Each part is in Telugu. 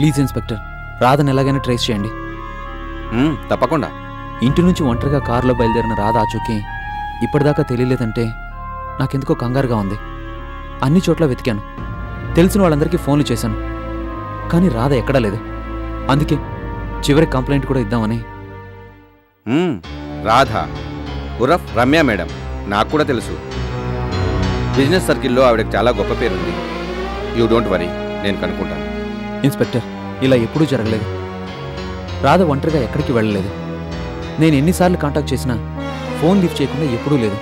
ప్లీజ్ ఇన్స్పెక్టర్, రాధని ఎలాగైనా ట్రేస్ చేయండి. తప్పకుండా. ఇంటి నుంచి ఒంటరిగా కారులో బయలుదేరిన రాధ ఆచూకీ ఇప్పటిదాకా తెలియలేదంటే నాకెందుకో కంగారుగా ఉంది. అన్ని చోట్ల వెతికాను, తెలిసిన వాళ్ళందరికీ ఫోన్లు చేశాను, కానీ రాధ ఎక్కడా లేదు. అందుకే చివరి కంప్లైంట్ కూడా ఇద్దామని. రాధ ఉరఫ్ రమ్య మేడం నాకు కూడా తెలుసు. బిజినెస్ సర్కిల్లో ఆవిడకి చాలా గొప్ప పేరుంది. యూ డోంట్ వరీ, నేను కనుక్కుంటాను. ఇన్స్పెక్టర్, ఇలా ఎప్పుడూ జరగలేదు. రాధ ఒంటరిగా ఎక్కడికి వెళ్ళలేదు. నేను ఎన్నిసార్లు కాంటాక్ట్ చేసినా ఫోన్ లిఫ్ట్ చేయకుండా ఎప్పుడూ లేదు.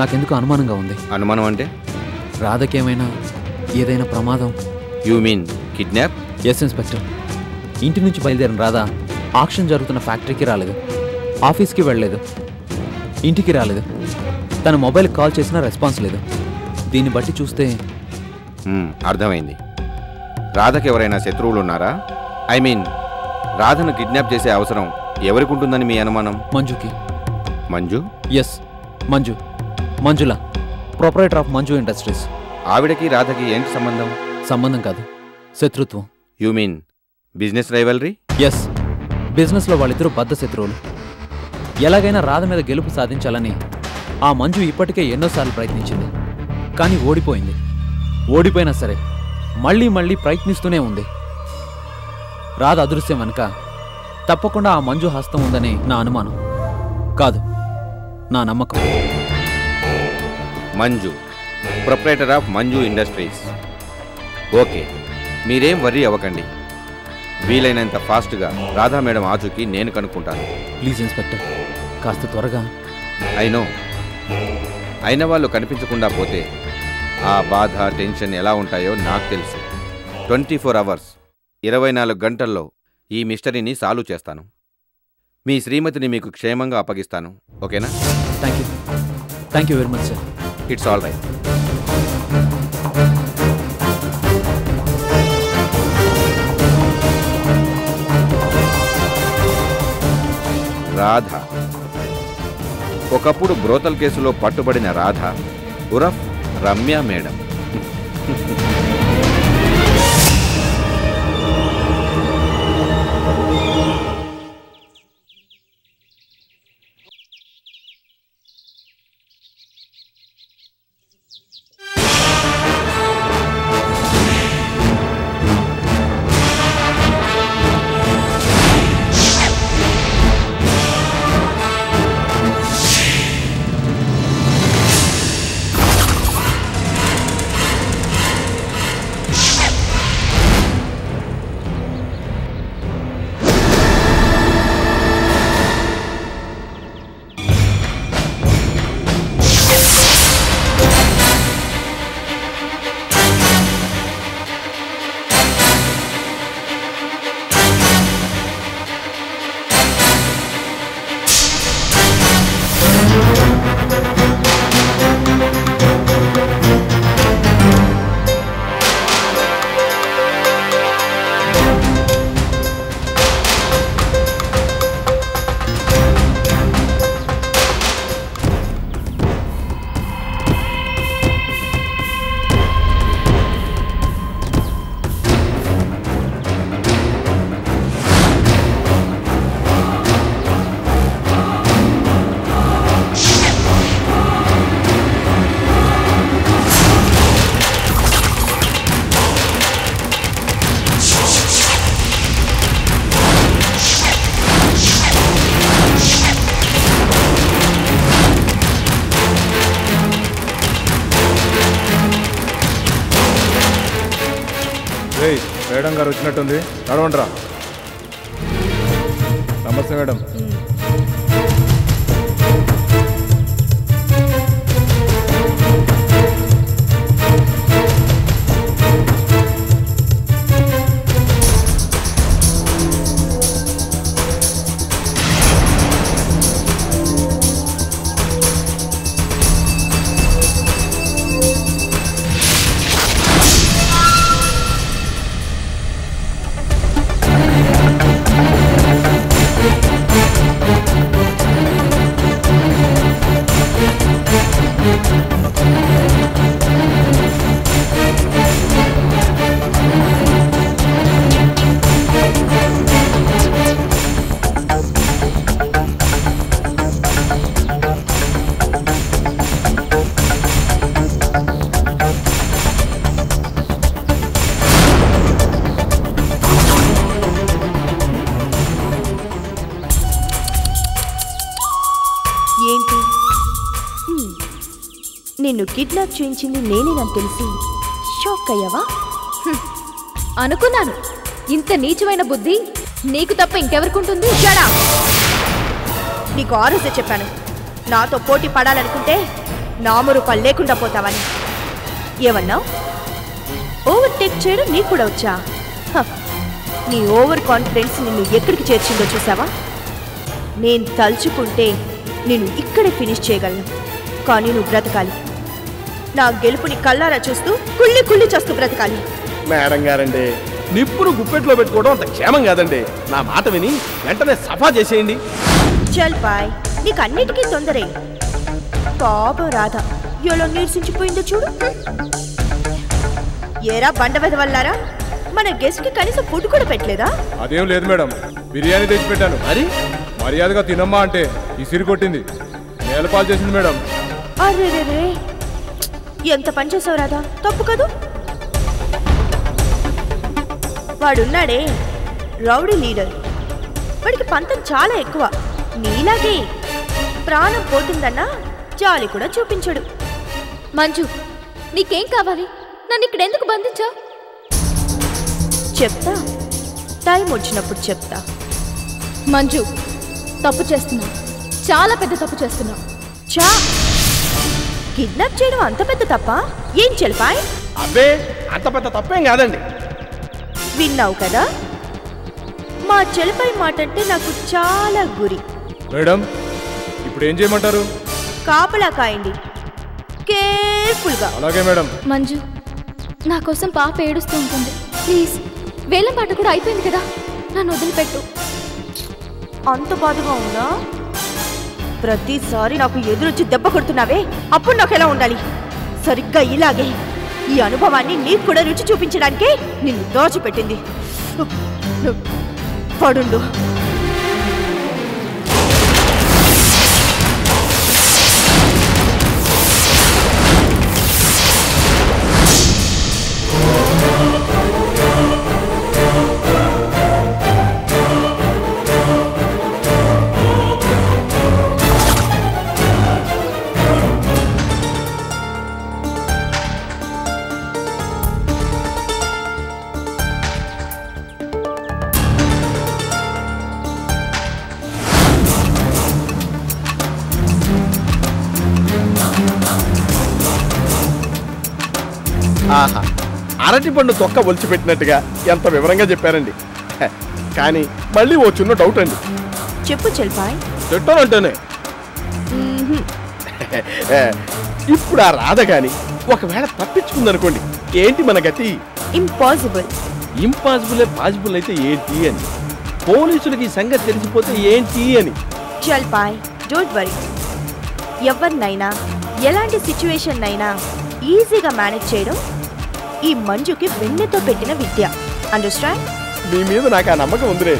నాకెందుకు అనుమానంగా ఉంది. అనుమానం అంటే? రాధకేమైనా ఏదైనా ప్రమాదం. You mean kidnap? Yes inspector. ఇంటి నుంచి బయలుదేరిన రాధ ఆక్షన్ జరుగుతున్న ఫ్యాక్టరీకి రాలేదు, ఆఫీస్కి వెళ్ళలేదు, ఇంటికి రాలేదు. తన మొబైల్కి కాల్ చేసినా రెస్పాన్స్ లేదు. దీన్ని బట్టి చూస్తే అర్థమైంది. రాధకి ఎవరైనా శత్రువులు ఉన్నారా? ఐ మీన్ రాధను కిడ్నాప్ చేసే అవసరం ఎవరికి ఉంటుందని మీ అనుమానం? మంజుకి. Manju? Yes, Manjula, proprietor of Manju industries. ఆవిడకి రాధకి ఏంటి సంబంధం? సంబంధం కాదు, శత్రుత్వం. You mean business rivalry? Yes, బిజినెస్లో వాళ్ళిద్దరూ బద్ధ శత్రువులు. ఎలాగైనా రాధ మీద గెలుపు సాధించాలని ఆ మంజు ఇప్పటికే ఎన్నోసార్లు ప్రయత్నించింది, కానీ ఓడిపోయింది. ఓడిపోయినా సరే మళ్ళీ ప్రయత్నిస్తూనే ఉంది. రాధ అదృశ్యం వెనుక తప్పకుండా ఆ మంజు హస్తం ఉందని నా అనుమానం కాదు, నా నమ్మకం. Manju, proprietor of Manju industries. Okay, మీరేం వర్రీ అవ్వకండి. వీలైనంత ఫాస్ట్గా రాధా మేడం ఆచూకీ నేను కనుక్కుంటాను. ప్లీజ్ ఇన్స్పెక్టర్, కాస్త త్వరగా. అయిన వాళ్ళు కనిపించకుండా పోతే ఆ బాధ, టెన్షన్ ఎలా ఉంటాయో నాకు తెలుసు. 24 అవర్స్ 24 గంటల్లో ఈ మిస్టరీని సాల్వ్ చేస్తాను. మీ శ్రీమతిని మీకు క్షేమంగా అప్పగిస్తాను. ఓకేనా? Thank you very much sir. It's all right. Radha ఒకప్పుడు బ్రోతల్ కేసులో పట్టుబడిన రాధ ఉరఫ్ రమ్య మేడం. మేడం గారు వచ్చినట్టుంది, నడవండిరా. నమస్తే మేడం. ఏంటి నిన్ను కిడ్నాప్ చేయించింది నేనేనని తెలిసి షాక్ అయ్యావా? అనుకున్నాను. ఇంత నీచమైన బుద్ధి నీకు తప్ప ఇంకెవరికుంటుంది? Shut up! నీకు ఆ రోజే చెప్పాను, నాతో పోటీ పడాలనుకుంటే నామరూపాలు లేకుండా పోతావని. ఏమన్నావు? ఓవర్టేక్ చేయడం నీకు కూడా వచ్చా? నీ ఓవర్ కాన్ఫిడెన్స్ నిన్ను ఎక్కడికి చేర్చిందో చూసావా? నేను తలుచుకుంటే నేను ఇక్కడే ఫినిష్ చేయగలను, కానీ నువ్వు బ్రతకాలి. నా గెలుపుని కల్లారా చూస్తూ కుళ్ళి కుళ్ళి చేస్తూ బ్రతకాలి. మేడం గారండి, నిప్పును గుప్పెట్లో పెట్టుకోవడం అంత క్షేమం కాదండి. నా మాట విని వెంటనే సఫా చేసేయండి. చల్ బాయ్, నీకు అన్నిటికీ తొందరే. పాపం రాధ ఎలా నీరసించిపోయిందో చూడు. ఏరా బండ వెదవల్లారా, మన గెస్ట్ కి కనీసం ఫుడ్ కూడా పెట్టలేదా? అదేం లేదు మేడం, బిర్యానీ తెచ్చి పెట్టాను. మరి మర్యాదగా తినమ్మా అంటే ఇసిరి కొట్టింది, నేలపాలు చేసింది మేడం. అరే ఎంత పని చేసావు రాధా, తప్పు కదూ. వాడున్నాడే రౌడీ లీడర్, వాడికి పంతం చాలా ఎక్కువ. నీలాగే ప్రాణం పోతుందన్నా జాలి కూడా చూపించడు. మంజు, నీకేం కావాలి? నన్ను ఇక్కడ ఎందుకు బంధించావు? చెప్తా, టైం వచ్చినప్పుడు చెప్తా. మంజు, తప్పు చేస్తున్నావు, చాలా పెద్ద తప్పు చేస్తున్నావు. చా, కిడ్నాప్ చేయడం అంత పెద్ద తప్ప? ఏం చెల్పాయ్? అబ్బే, అంత పెద్ద తప్పేం కాదండి. విన్నావు కదా, మా చెల్పై మాట అంటే నాకు చాలా గురి. మేడం, ఇప్పుడు ఏం చేయమంటారు? కాపలా కాయండి, కేర్ఫుల్గా. అలాగే మేడం. మంజు, నా కోసం పాప ఏడుస్తూ ఉంటుంది. ప్లీజ్, వేలం పాట కూడా అయిపోయింది కదా, నన్ను వదిలిపెట్టు. అంత బాధగా ఉందా? ప్రతిసారి నాకు ఎదురొచ్చి దెబ్బ కొడుతున్నావే, అప్పుడు నాకు ఎలా ఉండాలి? సరిగ్గా ఇలాగే ఈ అనుభవాన్ని నీకు కూడా రుచి చూపించడానికే నిన్ను దోచిపెట్టింది. పడుండు. ఆహా, అరటి పండు తొక్క ఒలిచిపెట్టినట్టుగా ఎంత వివరంగా చెప్పారండి. కానీ మళ్ళీ ఓ చిన్న డౌట్ అండి. చెప్పు చెల్పాయ్. తిట్టానంటేనే ఇప్పుడు ఆ రాధ గాని ఒకవేళ తప్పించుకుందనుకోండి, ఏంటి మన గతి? ఇంపాసిబుల్. ఇంపాసిబుల్ పాసిబుల్ అయితే ఏంటి అని, పోలీసులకి ఈ సంగతి తెలిసిపోతే ఏంటి అని. చెల్పాయ్, డోంట్ వరీ. ఎవరినైనా ఎలాంటి సిచ్యువేషన్ అయినా ఈజీగా మేనేజ్ చేయడం ఈ మంజుకి వెన్నెతో పెట్టిన విద్య. అండర్స్టాండ్? మీ మీద నాకు ఆ నమ్మకం ఉందిరే.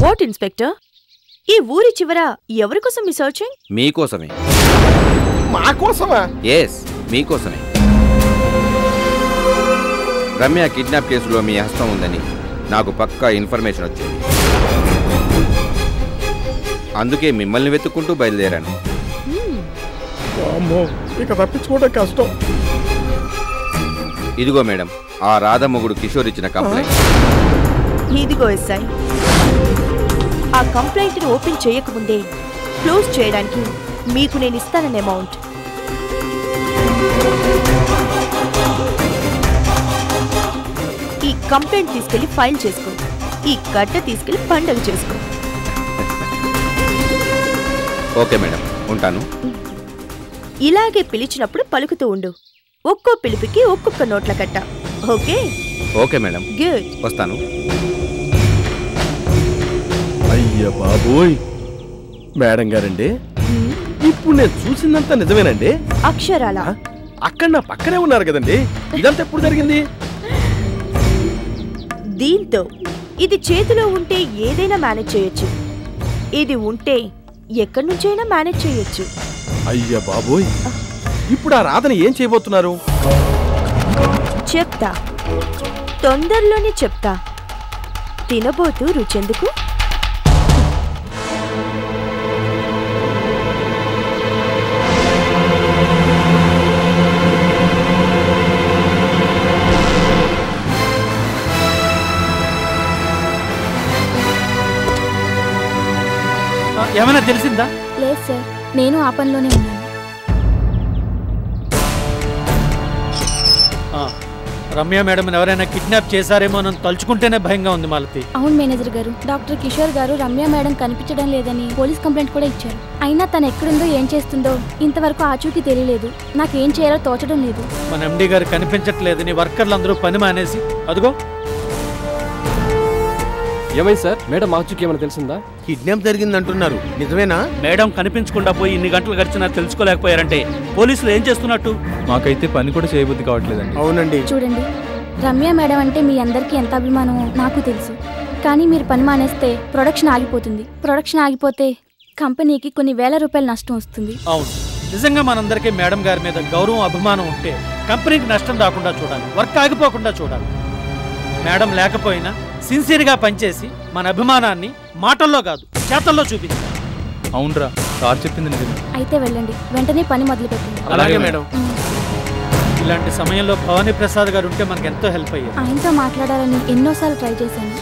వాట్ ఇన్స్పెక్టర్, ఈ ఊరి చివర ఎవరి కోసం మీ సర్చింగ్? మీకోసమే. మా కోసమా? ఎస్, మీకోసమే. రమ్య కిడ్నాప్ కేసులో మీ హస్తం ఉందని నాకు పక్కా ఇన్ఫర్మేషన్ వచ్చింది. అందుకే మిమ్మల్ని వెతుక్కుంటూ బయలుదేరాను. అమ్మో, ఇక తప్పించుకోవడం కష్టం. ఇదిగో మేడం, ఆ రాధమ్మగుడు కిషోర్ ఇచ్చిన కంప్లైంట్. ఇదిగో ఎస్ఐ, ఆ కంప్లైంట్ని ఓపెన్ చేయకముందే క్లోజ్ చేయడానికి మీకు నేను ఇస్తానన్న అమౌంట్. ఈ కంప్లైంట్ తీసుకెళ్లి ఫైల్ చేసుకో, ఈ గడ్డ తీసుకెళ్లి పండగ చేసుకో. ఓకే మేడం, ఉంటాను. ఇలాగే పిలిచినప్పుడు పలుకుతూ ఉండు. ఒక్కో పిలుపుకి ఒక్కొక్క నోట్ల కట్ట. ఓకే? Okay madam, good. వస్తాను. అయ్య బాబోయ్, మేడం గారండి, ఇప్పుడు నేను చూసిందంతా నిజమేనండి? అక్షరాల అక్కడ నా పక్కనే ఉన్నారు కదండి, ఇదంతా ఎప్పుడు జరిగింది? దీంతో ఇది చేతిలో ఉంటే ఏదైనా మేనేజ్ చేయొచ్చు, ఇది ఉంటే ఎక్కడి నుంచైనా మేనేజ్ చేయొచ్చు. అయ్య బాబోయ్, ఇప్పుడు ఆ రాధని ఏం చేయబోతున్నారు? చెప్తా, తొందరలోనే చెప్తా. తినబోతూ రుచెందుకు? ఏమైనా తెలిసిందా? లేదు సార్, నేను ఆ పనిలోనే ఉన్నాను. రమ్య మేడం ఎవరైనా కిడ్నాప్ చేశారేమో అని తలుచుకుంటేనే భయంగా ఉంది మాలతి. అవును మేనేజర్ గారు, డాక్టర్ కిషోర్ గారు రమ్య మేడం కనిపించడం లేదని పోలీస్ కంప్లైంట్ కూడా ఇచ్చారు. అయినా తను ఎక్కడుందో ఏం చేస్తుందో ఇంతవరకు ఆచూకీ తెలియలేదు. నాకేం చేయాలో తోచడం లేదు. మన ఎండి గారు కనిపించట్లేదని వర్కర్లందరూ పని మానేసి అదిగో. ఏమైంది సార్? మేడం ఆచూకీ ఏమైనా తెలిసిందా? కిడ్నాప్ జరిగిందంటున్నారు, నిజమేనా? మేడం కనిపించకుండా పోయి ఇన్ని గంటలు గడిచినా తెలుసుకోలేకపోయారంటే పోలీసులు ఏం చేస్తున్నట్టు? మాకైతే పని కూడా చేయబుద్ధి కావట్లేదండి. అవునండి. చూడండి, రమ్య మేడం అంటే మీ అందరికీ ఎంత అభిమానమో నాకు తెలుసు. కానీ మీరు పని మానేస్తే ప్రొడక్షన్ ఆగిపోతుంది. ప్రొడక్షన్ ఆగిపోతే కంపెనీకి కొన్ని వేల రూపాయల నష్టం వస్తుంది. అవును, నిజంగా మనందరికీ మేడం గారి మీద గౌరవం అభిమానం ఉంటే కంపెనీకి నష్టం రాకుండా చూడాలి, వర్క్ ఆగిపోకుండా చూడాలి. మేడం లేకపోయినా సిన్సియర్గా పనిచేసి మన అభిమానాన్ని మాటల్లో కాదు చేతల్లో చూపించాలి. అవునరా, సార్ చెప్పింది నిజమే. అయితే వెళ్ళండి, వెంటనే పని మొదలు పెట్టండి. అలాగే మేడం. ఇలాంటి సమయంలో భవానీ ప్రసాద్ గారు ఉంటే మనకు ఎంతో హెల్ప్ అయ్యేది. ఆయనతో మాట్లాడాలని ఎన్నోసార్లు ట్రై చేశాను,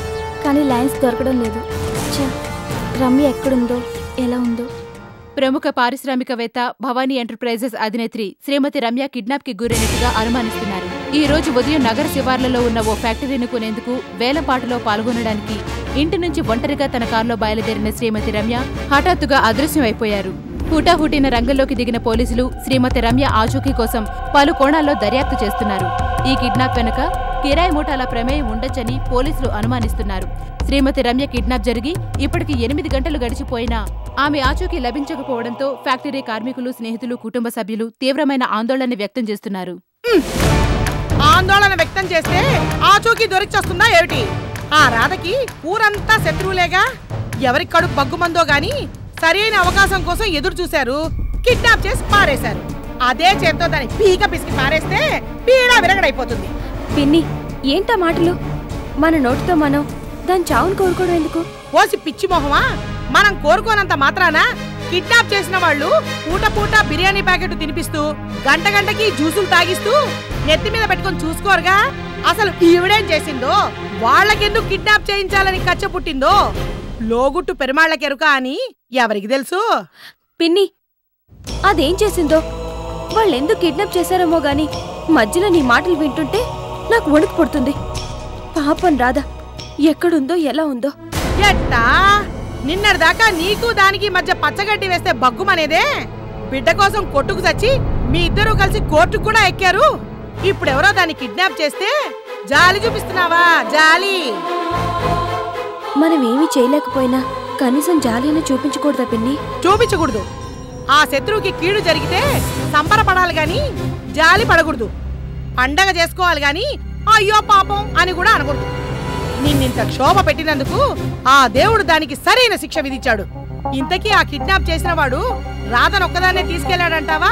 కానీ లైన్స్ దొరకడం లేదు. రమ్య ఎక్కడుందో, ఎలా ఉందో. ప్రముఖ పారిశ్రామికవేత్త భవానీ ఎంటర్ప్రైజెస్ అధినేత్రి శ్రీమతి రమ్య కిడ్నాప్ కి గురైనట్టుగా అనుమానిస్తున్నారు. ఈ రోజు ఉదయం నగర శివార్లలో ఉన్న ఓ ఫ్యాక్టరీని కొనేందుకు వేలంపాటలో పాల్గొనడానికి ఇంటి నుంచి ఒంటరిగా తన కారులో బయలుదేరిన శ్రీమతి రమ్య హఠాత్తుగా అదృశ్యమైపోయారు. హుటాహుటిన రంగంలోకి దిగిన పోలీసులు శ్రీమతి రమ్య ఆచూకీ కోసం పలు కోణాల్లో దర్యాప్తు చేస్తున్నారు. ఈ కిడ్నాప్ వెనుక కిరాయి మూటాల ప్రమేయం ఉండొచ్చని పోలీసులు అనుమానిస్తున్నారు. శ్రీమతి రమ్య కిడ్నాప్ జరిగి ఇప్పటికి 8 గంటలు గడిచిపోయినా ఆమె ఆచూకీ లభించకపోవడంతో ఫ్యాక్టరీ కార్మికులు, స్నేహితులు, కుటుంబ సభ్యులు తీవ్రమైన ఆందోళన వ్యక్తం చేస్తున్నారు. ఆందోళన వ్యక్తం చేస్తే ఆచూకీ దొరికొస్తుందా ఏమిటి? ఆ రాధకి ఊరంతా శత్రువులేగా. ఎవరి కడుపు బగ్గుమందో గాని సరైన అవకాశం కోసం ఎదురు చూశారు, కిడ్నాప్ చేసి పారేశారు. అదే చేత్తో దాన్ని పీక పిసికి పారేస్తే పీడ విరగడైపోతుంది. పిన్ని, ఏంటా మాటలు? మన నోటితో మనం దాని చావును కోరుకోవడం ఎందుకు? ఓసి పిచ్చి మొహమా, మనం కోరుకోనంత మాత్రాన కిడ్నాప్ చేసిన వాళ్ళు పూట పూట బిర్యానీ ప్యాకెట్ తినిపిస్తూ గంటకి జ్యూసులు తాగిస్తూ నెత్తి మీద పెట్టుకొని చూసుకోరుగా. అసలు ఈవిడేం చేసిందో, వాళ్ళకెందుకు కిడ్నాప్ చేయించాలని కచ్చ పుట్టిందో లోగుట్టు పెరుమాళ్ళకెరుక అని ఎవరికి తెలుసు? పిన్ని, అదేం చేసిందో, వాళ్ళెందుకు కిడ్నాప్ చేశారేమో గాని మధ్యలో నీ మాటలు వింటుంటే నాకు వణుకు పుడుతుంది. పాపం రాధా ఎక్కడుందో, ఎలా ఉందో. ఎట్టా నిన్నటిదాకా నీకు దానికి మధ్య పచ్చగడ్డి వేస్తే బగ్గుమనేదే. బిడ్డ కోసం కొట్టుకు చచ్చి మీ ఇద్దరూ కలిసి కోర్టుకు కూడా ఎక్కారు. ఇప్పుడెవరో దాన్ని కిడ్నాప్ చేస్తే జాలి చూపిస్తున్నావా? జాలి. మనమేమీ చేయలేకపోయినా కనీసం జాలిని చూపించకూడదా పిన్ని? చూపించకూడదు. ఆ శత్రువుకి కీడు జరిగితే సంబరపడాలి గాని జాలి పడకూడదు. పండగ చేసుకోవాలి గాని అయ్యో పాపం అని కూడా అనకూడదు. నిన్నింత క్షోభ పెట్టినందుకు ఆ దేవుడు దానికి సరైన శిక్ష విధించాడు. ఇంతకీ ఆ కిడ్నాప్ చేసిన వాడు రాధనొక్కదాన్నే తీసుకెళ్లాడంటావా,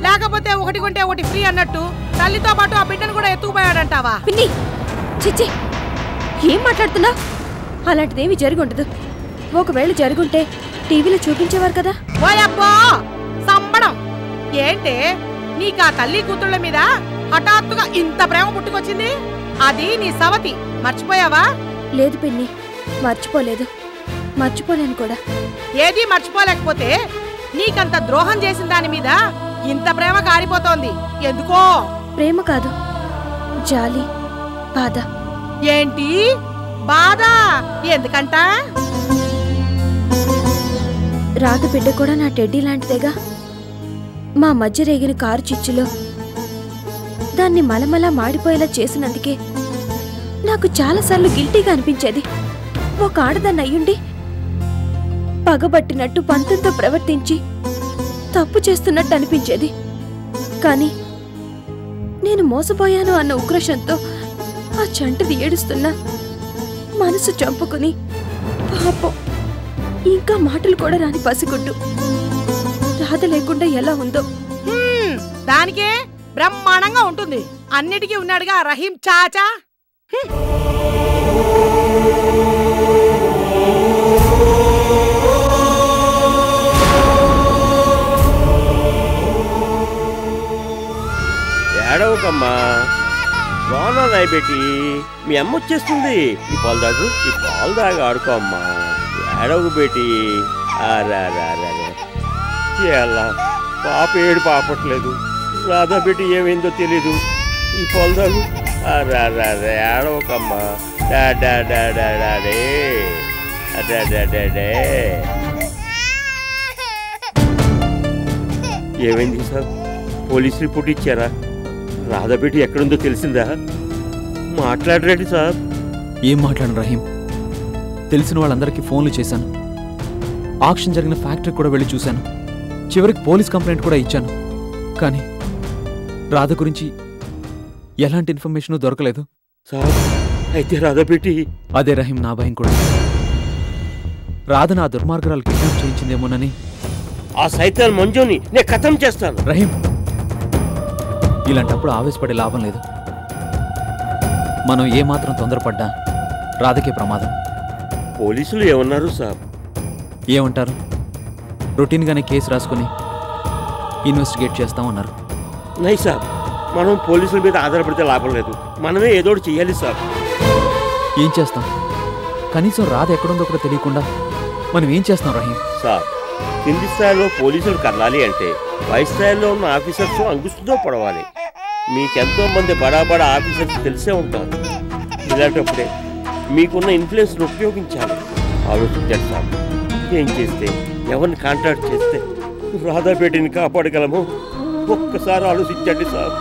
లేకపోతే ఒకటి కొంటే ఒకటి ఫ్రీ అన్నట్టు తల్లితో పాటు ఆ బిడ్డను కూడా ఎత్తుకుపోయాడంటావా? పిన్ని, చిచ్చి, ఏం మాట్లాడుతున్నా? అలాంటిదేమీ జరిగి ఉండదు. ఒకవేళ జరుగుంటే టీవీలో చూపించేవారు కదా. ఓయబ్బో సంబడం ఏంటే, నీకు ఆ తల్లి కూతుళ్ళ మీద హఠాత్తుగా ఇంత ప్రేమ పుట్టుకొచ్చింది? అది నీ సవతి, మర్చిపోయావా? లేదు పిన్ని, మర్చిపోలేదు, మర్చిపోలేను కూడా. ఏదీ మర్చిపోలేకపోతే నీకంత ద్రోహం చేసిన దాని మీద ఇంత ప్రేమ కారిపోతోంది ఎందుకో? ప్రేమ కాదు, జాలి, బాధ. ఏంటి బాధ? ఎందుకంట? రాధ బిడ్డ కూడా నా టెడ్డీ లాంటిదేగా. మా మధ్య రేగిన కారు చిచ్చులో దాన్ని మలమలా మాడిపోయేలా చేసినందుకే నాకు చాలాసార్లు గిల్టీగా అనిపించేది. ఒక ఆడదాన్ని అయ్యుండి పగబట్టినట్టు పంతంతో ప్రవర్తించి తప్పు చేస్తున్నట్టు అనిపించేది. కానీ నేను మోసపోయాను అన్న ఉక్రోషంతో ఆ చంటిది ఏడుస్తున్నా మనసు చంపుకుని పాపం ఇంకా మాటలు కూడా రాని పసిగుడ్డు రాధ లేకుండా ఎలా ఉందో. దానికే బ్రహ్మాండంగా ఉంటుంది. అన్నిటికీ ఉన్నాడుగా రహీం చాచా. ఏడవకమ్మా, బాగున్నాయి బేటి. మీ అమ్మ వచ్చేస్తుంది. ఈ పాలు దాగు, ఈ పాలు దాగా ఆడుకో అమ్మా. ఏడవకు బేటి. ఎలా పాప ఏడు పాపట్లేదు. రాధా బేటి ఏమైందో తెలీదు. ఈ పాలు దాగు. ఏడవకమ్మా. ఏమైంది సార్? పోలీస్ రిపోర్ట్ ఇచ్చారా? రాధాబేటి ఎక్కడుందో తెలిసిందా? మాట్లాడరేంటి సార్? ఏం మాట్లాడను రహీం. తెలిసిన వాళ్ళందరికీ ఫోన్లు చేశాను. ఆక్షన్ జరిగిన ఫ్యాక్టరీ కూడా వెళ్ళి చూశాను. చివరికి పోలీస్ కంప్లైంట్ కూడా ఇచ్చాను. కానీ రాధ గురించి ఎలాంటి ఇన్ఫర్మేషన్ దొరకలేదు సార్. అయితే రాధాబేటి? అదే రహీం నా భయం కూడా. రాధ నా దుర్మార్గరాలు కిడ్నాప్ చేయించిందేమోనని. ఆ సైతాన్ మంజుని నేను ఖతం చేస్తాను. రహీం, ఇలాంటప్పుడు ఆవేశపడే లాభం లేదు. మనం ఏమాత్రం తొందరపడ్డా రాధకే ప్రమాదం. పోలీసులు ఏమన్నారు సార్? ఏమంటారు? రొటీన్గానే కేసు రాసుకుని ఇన్వెస్టిగేట్ చేస్తామన్నారు. నై సార్, మనం పోలీసుల మీద ఆధారపడితే లాభం లేదు. మనమే ఏదో ఒకటి చెయ్యాలి సార్. ఏం చేస్తాం? కనీసం రాధ ఎక్కడుందో కూడా తెలియకుండా మనం ఏం చేస్తాం రహీం? సార్, కింది స్థాయిలో పోలీసులు కర్లాలి అంటే పై స్థాయిలో ఉన్న ఆఫీసర్స్ అంగుస్తుందో పడవాలి. మీకెంతో మంది బడా ఆఫీసర్స్ తెలిసే ఉంటారు. ఇలాంటప్పుడే మీకున్న ఇన్ఫ్లుయెన్స్ను ఉపయోగించాలి. ఆలోచించండి సార్. ఏం చేస్తే, ఎవరిని కాంటాక్ట్ చేస్తే రాధాబేటిని కాపాడగలమో ఒక్కసారి ఆలోచించండి సార్.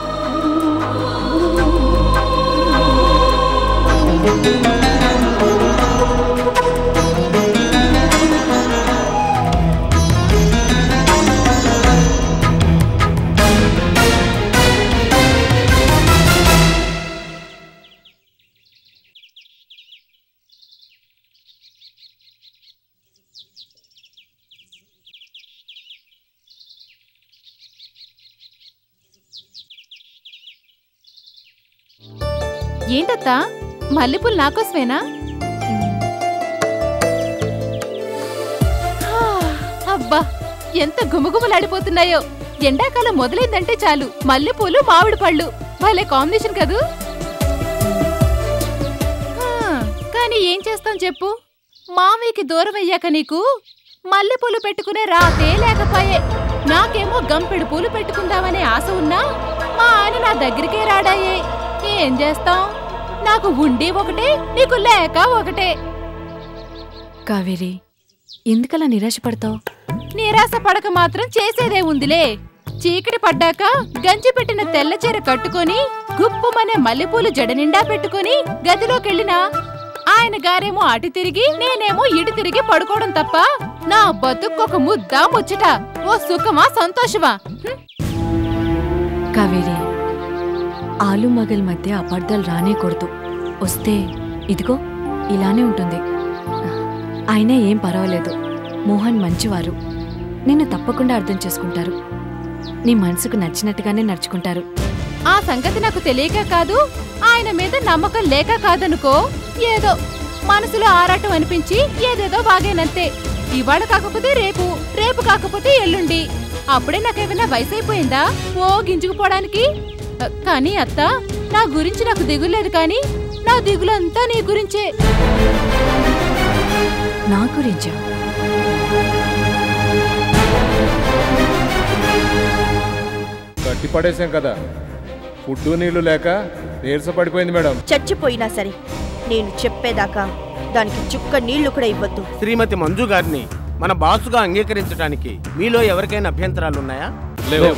ఏంటత్తా, మల్లెపూలు నాకోసమేనా? అబ్బా, ఎంత గుమగుమలాడిపోతున్నాయో. ఎండాకాలం మొదలైందంటే చాలు మల్లెపూలు మామిడి పళ్ళు. భలే కాంబినేషన్ కదూ. కానీ ఏం చేస్తాం చెప్పు? మామయ్యకి దూరం అయ్యాక నీకు మల్లెపూలు పెట్టుకునే రాతే లేకపోయే. నాకేమో గంపెడు పూలు పెట్టుకుందామనే ఆశ ఉన్నా మా ఆయన నా దగ్గరికే రాడాయే. ఏం చేస్తాం? నాకు ఉండి ఒకటే, నీకు లేక ఒకటే. కావేరి, ఎందుకలా నిరాశపడతావు? నిరాశ పడక మాత్రం చేసేదే ఉందిలే. చీకటి పడ్డాక గంజి పెట్టిన తెల్ల చీర కట్టుకొని గుప్పుమనే మల్లెపూలు జడ నిండా పెట్టుకుని గదిలోకెళ్ళినా ఆయన గారేమో అటు తిరిగి నేనేమో ఇటు తిరిగి పడుకోవడం తప్ప నా బతుక్కొక ముద్దా ముచ్చట, ఓ సుఖమా సంతోషమా? కావేరి, ఆలు మగల మధ్య అపార్థాలు రానేకూడదు. వస్తే ఇదిగో ఇలానే ఉంటుంది. అయినా ఏం పర్వాలేదు. మోహన్ మంచివారు. నిన్ను తప్పకుండా అర్థం చేసుకుంటారు. నీ మనసుకు నచ్చినట్టుగానే నడుచుకుంటారు. ఆ సంగతి నాకు తెలియక కాదు, ఆయన మీద నమ్మకం లేక కాదనుకో. ఏదో మనసులో ఆరాటం అనిపించి ఏదేదో బాగేనంతే. ఇవాళ కాకపోతే రేపు, రేపు కాకపోతే ఎల్లుండి. అప్పుడే నాకేమైనా వయసు అయిపోయిందా ఓ గింజుకుపోవడానికి? కానీ అత్త, నా గురించి నాకు దిగులేదు. కానీ నా దిగులంతా నీ గురించే. నా గురించా? కట్టి పడేసాం కదా, ఫుడ్డు నీళ్లు లేక నీరస పడిపోయింది మేడం. చచ్చిపోయినా సరే నేను చెప్పేదాకా దానికి చుక్క నీళ్లు కూడా ఇవ్వద్దు. శ్రీమతి మంజు గారిని మన బాసుగా అంగీకరించడానికి మీలో ఎవరికైనా అభ్యంతరాలు ఉన్నాయా? లేవు